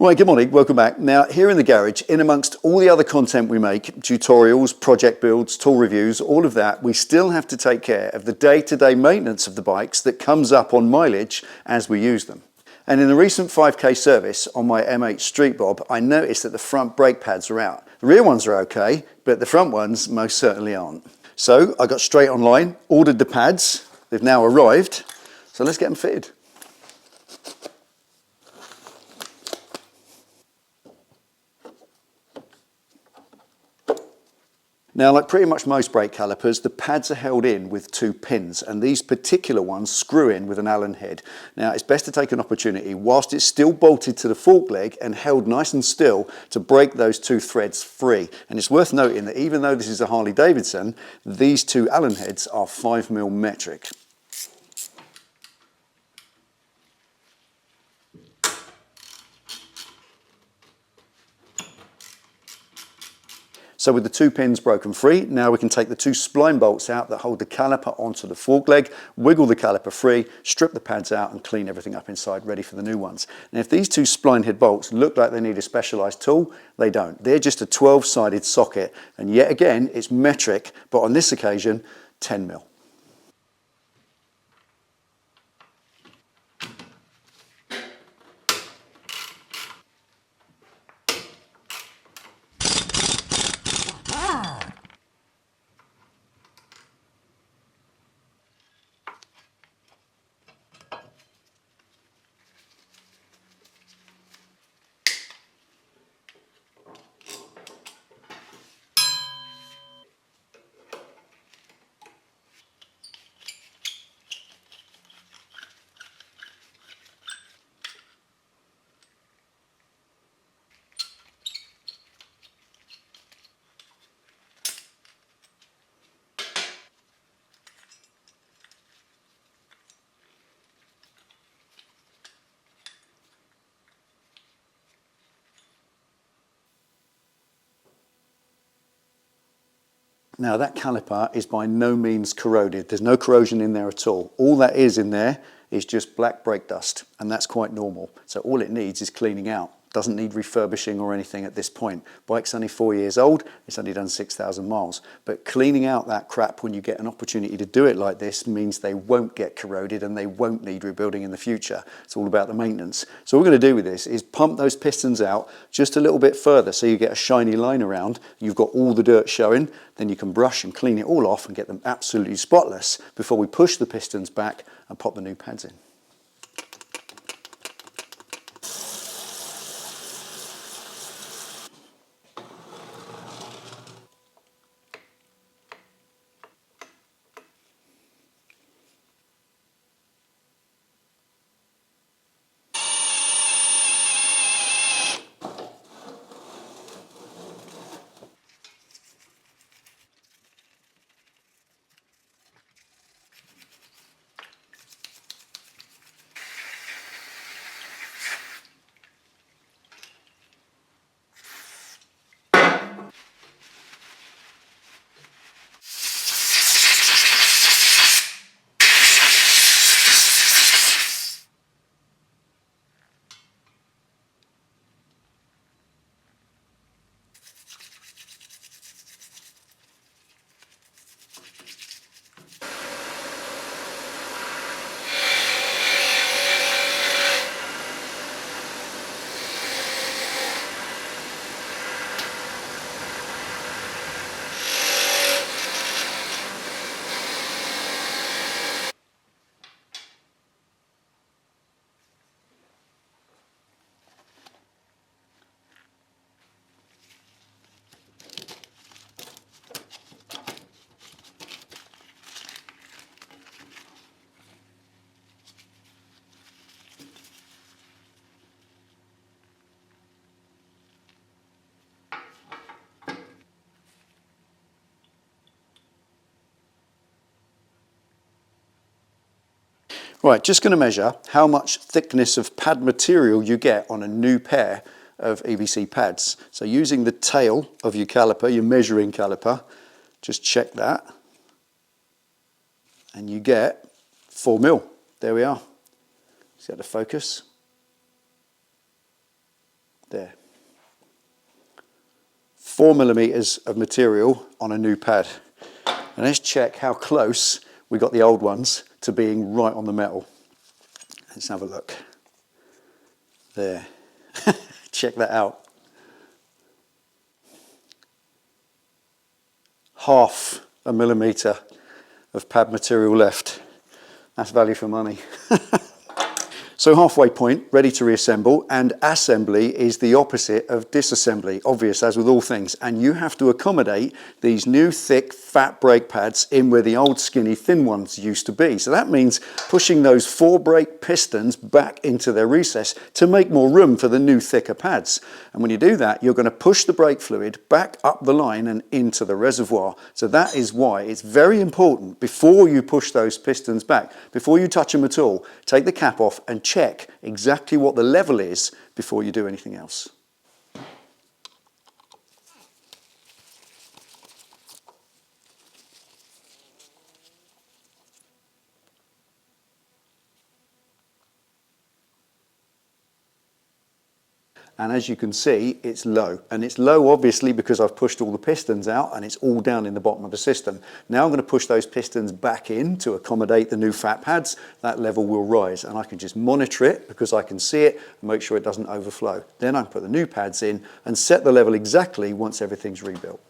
Right, good morning, welcome back. Now, here in the garage, in amongst all the other content we make, tutorials, project builds, tool reviews, all of that, we still have to take care of the day-to-day maintenance of the bikes that comes up on mileage as we use them. And in a recent 5K service on my M8 Street Bob, I noticed that the front brake pads are out. The rear ones are okay, but the front ones most certainly aren't. So I got straight online, ordered the pads, they've now arrived, so let's get them fitted. Now, like pretty much most brake calipers, the pads are held in with two pins, and these particular ones screw in with an Allen head. Now, it's best to take an opportunity, whilst it's still bolted to the fork leg and held nice and still, to break those two threads free. And it's worth noting that even though this is a Harley Davidson, these two Allen heads are 5mm metric. So with the two pins broken free, now we can take the two spline bolts out that hold the caliper onto the fork leg, wiggle the caliper free, strip the pads out and clean everything up inside, ready for the new ones. And if these two spline head bolts look like they need a specialised tool, they don't. They're just a 12-sided socket, and yet again, it's metric, but on this occasion, 10mm. Now that caliper is by no means corroded. There's no corrosion in there at all. All that is in there is just black brake dust, and that's quite normal. So all it needs is cleaning out. Doesn't need refurbishing or anything at this point. Bike's only 4 years old, it's only done 6,000 miles. But cleaning out that crap when you get an opportunity to do it like this means they won't get corroded and they won't need rebuilding in the future. It's all about the maintenance. So what we're going to do with this is pump those pistons out just a little bit further so you get a shiny line around. You've got all the dirt showing, then you can brush and clean it all off and get them absolutely spotless before we push the pistons back and pop the new pads in. Right, just going to measure how much thickness of pad material you get on a new pair of EBC pads. So using the tail of your caliper, your measuring caliper, just check that, and you get 4mm. There we are. Set the focus. There. 4mm of material on a new pad. And let's check how close we got the old ones to being right on the metal. Let's have a look. There. Check that out. Half a millimetre of pad material left. That's value for money. So halfway point, ready to reassemble, and assembly is the opposite of disassembly, obvious as with all things, and you have to accommodate these new thick fat brake pads in where the old skinny thin ones used to be. So that means pushing those 4 brake pistons back into their recess to make more room for the new thicker pads. And when you do that, you're going to push the brake fluid back up the line and into the reservoir. So that is why it's very important before you push those pistons back, before you touch them at all, take the cap off and check exactly what the level is before you do anything else. And as you can see, it's low. And it's low obviously because I've pushed all the pistons out and it's all down in the bottom of the system. Now I'm going to push those pistons back in to accommodate the new fat pads. That level will rise and I can just monitor it because I can see it and make sure it doesn't overflow. Then I can put the new pads in and set the level exactly once everything's rebuilt.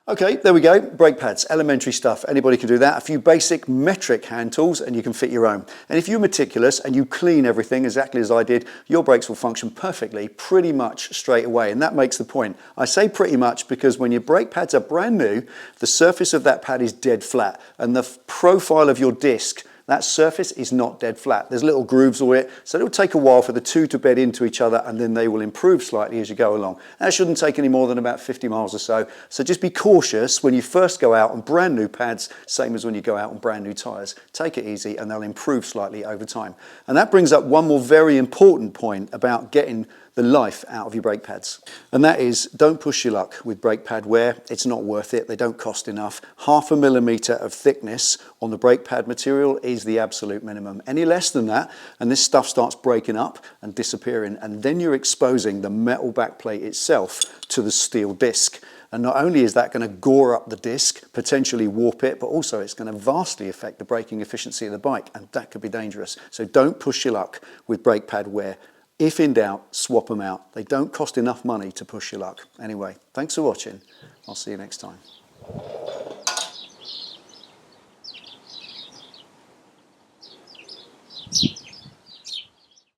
Okay, there we go, brake pads, elementary stuff, anybody can do that. A few basic metric hand tools and you can fit your own. And if you're meticulous and you clean everything exactly as I did, your brakes will function perfectly pretty much straight away, and that makes the point. I say pretty much because when your brake pads are brand new, the surface of that pad is dead flat and the profile of your disc, that surface is not dead flat. There's little grooves all it, so it'll take a while for the two to bed into each other and then they will improve slightly as you go along. That shouldn't take any more than about 50 miles or so. So just be cautious when you first go out on brand new pads, same as when you go out on brand new tyres. Take it easy and they'll improve slightly over time. And that brings up one more very important point about getting the life out of your brake pads. And that is, don't push your luck with brake pad wear. It's not worth it. They don't cost enough. 0.5 millimetre of thickness on the brake pad material is the absolute minimum. Any less than that, and this stuff starts breaking up and disappearing, and then you're exposing the metal backplate itself to the steel disc. And not only is that going to gore up the disc, potentially warp it, but also it's going to vastly affect the braking efficiency of the bike, and that could be dangerous. So don't push your luck with brake pad wear. If in doubt, swap them out. They don't cost enough money to push your luck. Anyway, thanks for watching. I'll see you next time.